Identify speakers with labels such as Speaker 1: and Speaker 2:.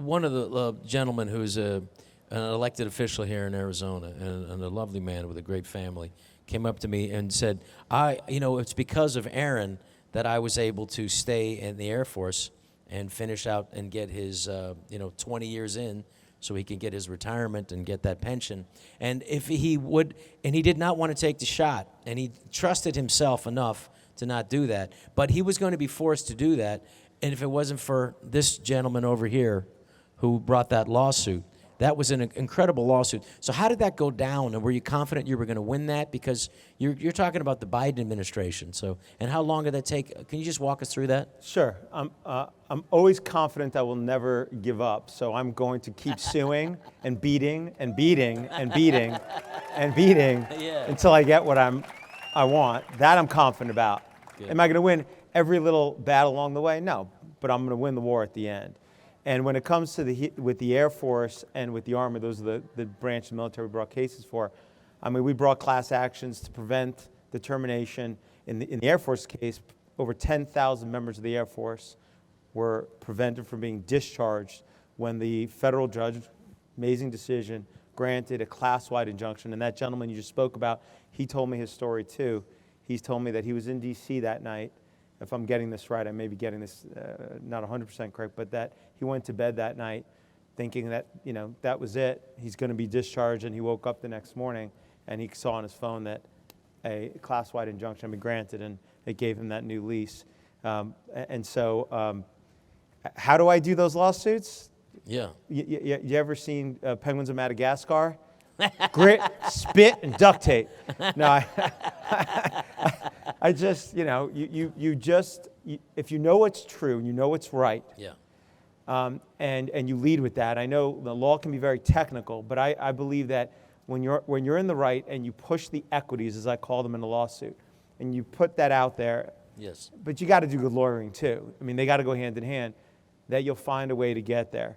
Speaker 1: one of the gentlemen who's an elected official here in Arizona and a lovely man with a great family came up to me and said, it's because of Aaron that I was able to stay in the Air Force and finish out and get his, 20 years in so he can get his retirement and get that pension. And if he would, and he did not want to take the shot, and he trusted himself enough to not do that, but he was going to be forced to do that. And if it wasn't for this gentleman over here who brought that lawsuit, that was an incredible lawsuit. So how did that go down, and were you confident you were going to win that? Because you're talking about the Biden administration. So, and how long did that take? Can you just walk us through that?
Speaker 2: Sure. I'm always confident I will never give up. So I'm going to keep suing and beating and beating and beating and beating until I get what I want. That I'm confident about.
Speaker 1: Good.
Speaker 2: Am I going to win every little battle along the way? No, but I'm going to win the war at the end. And when it comes to with the Air Force and with the Army, those are the branch of the military we brought cases for. I mean, we brought class actions to prevent the termination. In the Air Force case, over 10,000 members of the Air Force were prevented from being discharged when the federal judge, amazing decision, granted a class-wide injunction. And that gentleman you just spoke about, he told me his story too. He's told me that he was in D.C. that night. If I'm getting this right, I may be getting this not 100% correct, but that he went to bed that night thinking that, that was it. He's going to be discharged, and he woke up the next morning, and he saw on his phone that a class-wide injunction had been granted, and it gave him that new lease. So how do I do those lawsuits?
Speaker 1: Yeah.
Speaker 2: You ever seen Penguins of Madagascar? Grit, spit, and duct tape. No, I just, if you know what's true and you know what's right, and you lead with that. I know the law can be very technical, but I believe that when you're in the right and you push the equities, as I call them in a lawsuit, and you put that out there.
Speaker 1: Yes.
Speaker 2: But you got to do good lawyering too. I mean, they got to go hand in hand. That you'll find a way to get there.